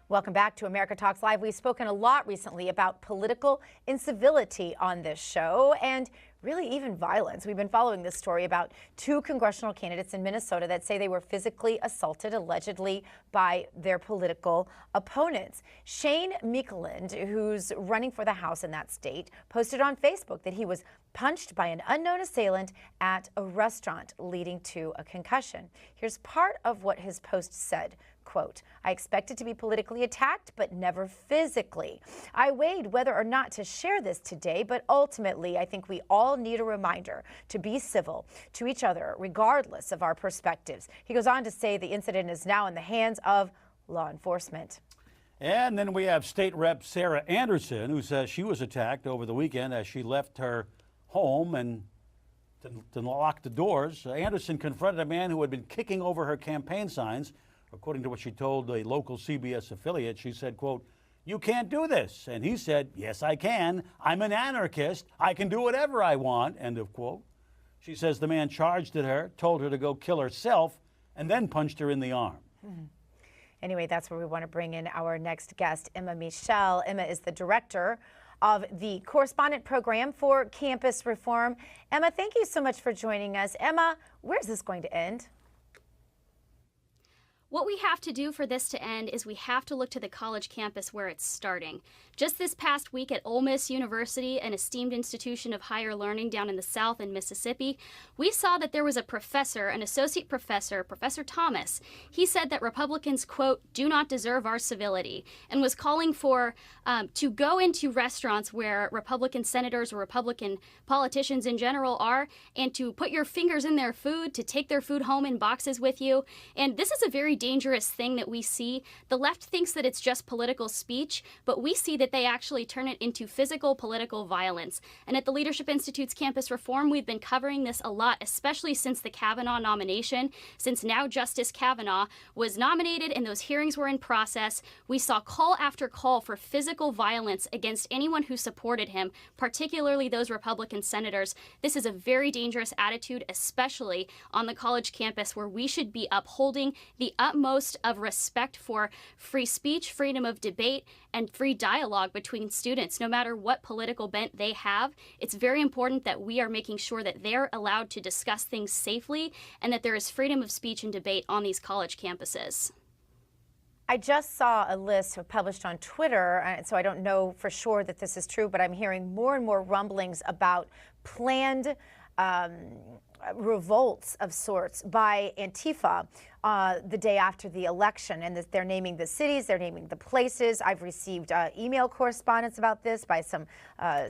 Welcome back to America Talks Live. We've spoken a lot recently about political incivility on this show and really even violence. We've been following this story about two congressional candidates in Minnesota that say they were physically assaulted, allegedly, by their political opponents. Shane Meikland, who's running for the House in that state, posted on Facebook that he was punched by an unknown assailant at a restaurant, leading to a concussion. Here's part of what his post said. Quote, I expected to be politically attacked, but never physically. I weighed whether or not to share this today, but ultimately I think we all need a reminder to be civil to each other, regardless of our perspectives. He goes on to say the incident is now in the hands of law enforcement. And then we have State Rep Sarah Anderson, who says she was attacked over the weekend as she left her home and to lock the doors. Anderson confronted a man who had been kicking over her campaign signs. According to what she told a local CBS affiliate, she said, quote, you can't do this. And he said, yes, I can. I'm an anarchist. I can do whatever I want, end of quote. She says the man charged at her, told her to go kill herself, and then punched her in the arm. Anyway, that's where we want to bring in our next guest, Emma Meshell. Emma is the director of the correspondent program for campus reform. Emma, thank you so much for joining us. Emma, where's this going to end? What we have to do for this to end is we have to look to the college campus where it's starting. Just this past week at Ole Miss University, an esteemed institution of higher learning down in the South in Mississippi, we saw that there was a professor, an associate professor, Professor Thomas. He said that Republicans, quote, do not deserve our civility, and was calling for to go into restaurants where Republican senators or Republican politicians in general are, and to put your fingers in their food, to take their food home in boxes with you. And this is a very dangerous thing that we see. The left thinks that it's just political speech, but we see that they actually turn it into physical political violence. And at the Leadership Institute's campus reform, we've been covering this a lot, especially since the Kavanaugh nomination. Since now Justice Kavanaugh was nominated and those hearings were in process, we saw call after call for physical violence against anyone who supported him, particularly those Republican senators. This is a very dangerous attitude, especially on the college campus, where we should be upholding the utmost of respect for free speech, freedom of debate, and free dialogue between students, no matter what political bent they have. It's very important that we are making sure that they're allowed to discuss things safely and that there is freedom of speech and debate on these college campuses. I just saw a list published on Twitter, so I don't know for sure that this is true, but I'm hearing more and more rumblings about planned revolts of sorts by Antifa the day after the election, and they're naming the cities, they're naming the places. I've received email correspondence about this by some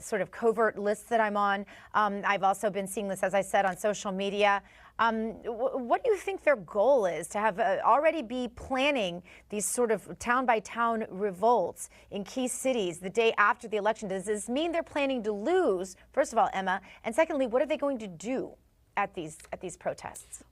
sort of covert lists that I'm on. I've also been seeing this, as I said, on social media. What do you think their goal is, to have already be planning these sort of town-by-town revolts in key cities the day after the election? Does this mean they're planning to lose, first of all, Emma, and secondly, what are they going to do at these protests?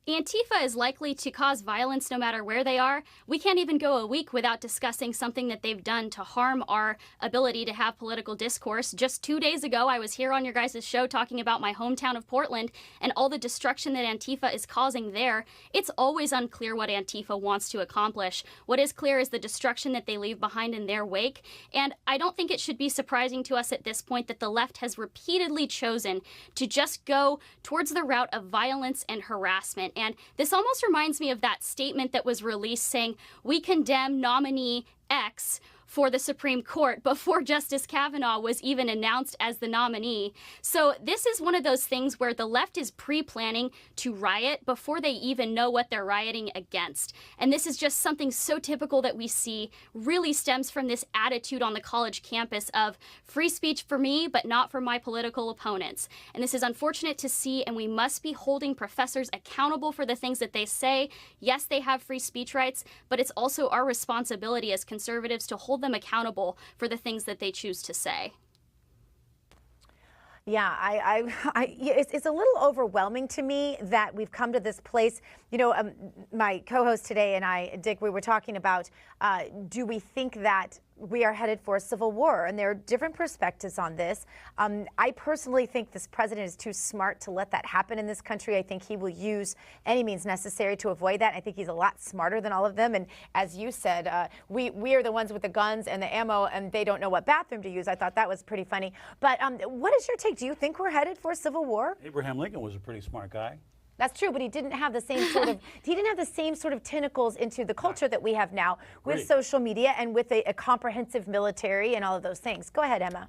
Antifa is likely to cause violence no matter where they are. We can't even go a week without discussing something that they've done to harm our ability to have political discourse. Just 2 days ago, I was here on your guys' show talking about my hometown of Portland and all the destruction that Antifa is causing there. It's always unclear what Antifa wants to accomplish. What is clear is the destruction that they leave behind in their wake. And I don't think it should be surprising to us at this point that the left has repeatedly chosen to just go towards the route of violence and harassment. And this almost reminds me of that statement that was released saying, we condemn nominee X for the Supreme Court before Justice Kavanaugh was even announced as the nominee. So this is one of those things where the left is pre-planning to riot before they even know what they're rioting against. And this is just something so typical that we see really stems from this attitude on the college campus of free speech for me, but not for my political opponents. And this is unfortunate to see, and we must be holding professors accountable for the things that they say. Yes, they have free speech rights, but it's also our responsibility as conservatives to hold them accountable for the things that they choose to say. Yeah, it's a little overwhelming to me that we've come to this place. You know, my co-host today and I, Dick, we were talking about, do we think that we are headed for a civil war, and there are different perspectives on this. I personally think this president is too smart to let that happen in this country. I think he will use any means necessary to avoid that. I think he's a lot smarter than all of them. And as you said, we are the ones with the guns and the ammo, and they don't know what bathroom to use. I thought that was pretty funny. But what is your take? Do you think we're headed for a civil war? Abraham Lincoln was a pretty smart guy. That's true, but he didn't have the same sort of tentacles into the culture that we have now with social media and with a comprehensive military and all of those things. Go ahead, Emma.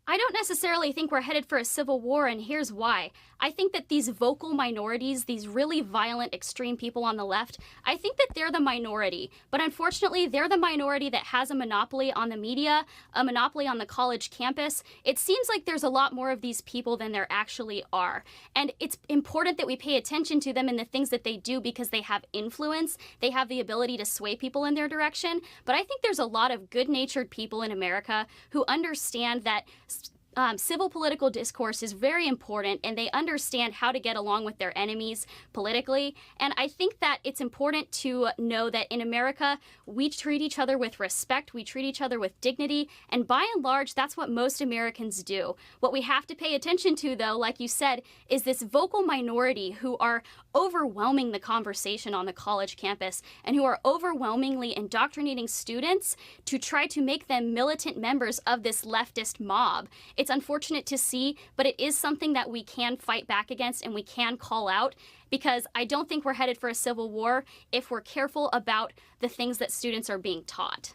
I don't necessarily think we're headed for a civil war, and here's why. I think that these vocal minorities, these really violent, extreme people on the left, I think that they're the minority. But unfortunately, they're the minority that has a monopoly on the media, a monopoly on the college campus. It seems like there's a lot more of these people than there actually are. And it's important that we pay attention to them and the things that they do because they have influence. They have the ability to sway people in their direction. But I think there's a lot of good-natured people in America who understand that civil political discourse is very important, and they understand how to get along with their enemies politically. And I think that it's important to know that in America, we treat each other with respect, we treat each other with dignity, and by and large, that's what most Americans do. What we have to pay attention to, though, like you said, is this vocal minority who are overwhelming the conversation on the college campus and who are overwhelmingly indoctrinating students to try to make them militant members of this leftist mob. It's unfortunate to see, but it is something that we can fight back against and we can call out, because I don't think we're headed for a civil war if we're careful about the things that students are being taught.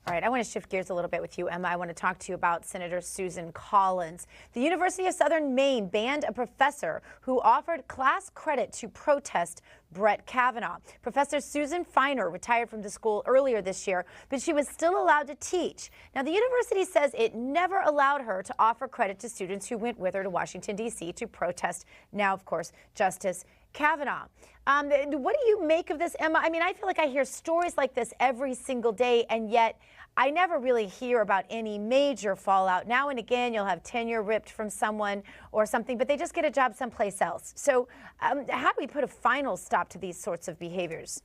All right, I want to shift gears a little bit with you, Emma. I want to talk to you about Senator Susan Collins. The University of Southern Maine banned a professor who offered class credit to protest Brett Kavanaugh. Professor Susan Feiner retired from the school earlier this year, but she was still allowed to teach. Now, the university says it never allowed her to offer credit to students who went with her to Washington, D.C. to protest, now, of course, Justice Kavanaugh. What do you make of this, Emma? I mean, I feel like I hear stories like this every single day, and yet I never really hear about any major fallout. Now and again, you'll have tenure ripped from someone or something, but they just get a job someplace else. So how do we put a final stop to these sorts of behaviors?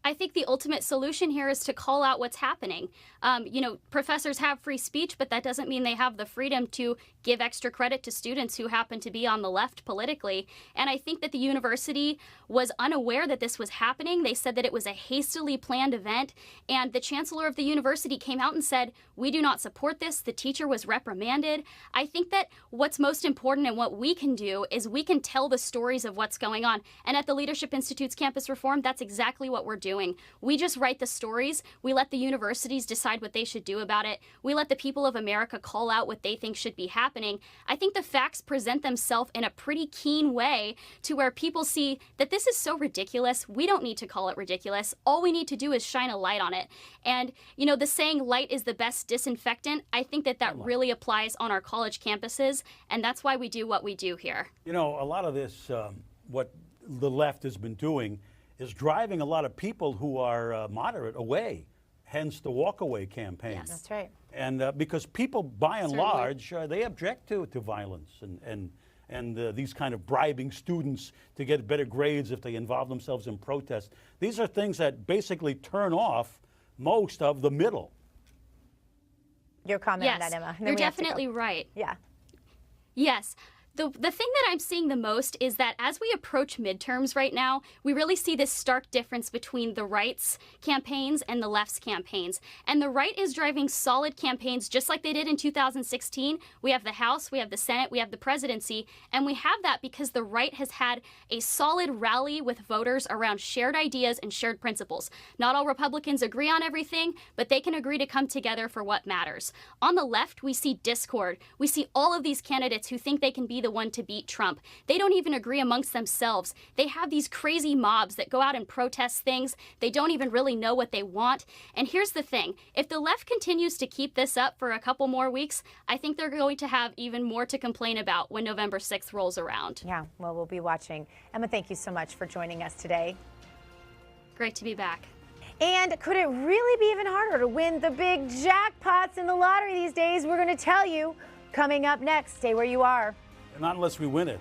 I think the ultimate solution here is to call out what's happening. Professors have free speech, but that doesn't mean they have the freedom to give extra credit to students who happen to be on the left politically. And I think that the university was unaware that this was happening. They said that it was a hastily planned event, and the chancellor of the university came out and said, "We do not support this." The teacher was reprimanded. I think that what's most important and what we can do is we can tell the stories of what's going on. And at the Leadership Institute's campus reform, that's exactly what we're doing. We just write the stories. We let the universities decide what they should do about it. We let the people of America call out what they think should be happening. I think the facts present themselves in a pretty keen way to where people see that this is so ridiculous. We don't need to call it ridiculous. All we need to do is shine a light on it. And, the saying light is the best disinfectant, I think that really applies on our college campuses, and that's why we do what we do here. A lot of this, what the left has been doing, is driving a lot of people who are moderate away, hence the walkaway campaign. Yes, that's right. And because people, by and large, they object to violence and these kind of bribing students to get better grades if they involve themselves in protests. These are things that basically turn off most of the middle. Your comment on that, Emma. You're definitely right. Yeah. Yes. The thing that I'm seeing the most is that as we approach midterms right now, we really see this stark difference between the right's campaigns and the left's campaigns. And the right is driving solid campaigns just like they did in 2016. We have the House, we have the Senate, we have the presidency, and we have that because the right has had a solid rally with voters around shared ideas and shared principles. Not all Republicans agree on everything, but they can agree to come together for what matters. On the left, we see discord. We see all of these candidates who think they can be the one to beat Trump. They don't even agree amongst themselves. They have these crazy mobs that go out and protest things. They don't even really know what they want. And here's the thing. If the left continues to keep this up for a couple more weeks, I think they're going to have even more to complain about when November 6th rolls around. Yeah, well, we'll be watching. Emma, thank you so much for joining us today. Great to be back. And could it really be even harder to win the big jackpots in the lottery these days? We're going to tell you coming up next. Stay where you are. Not unless we win it.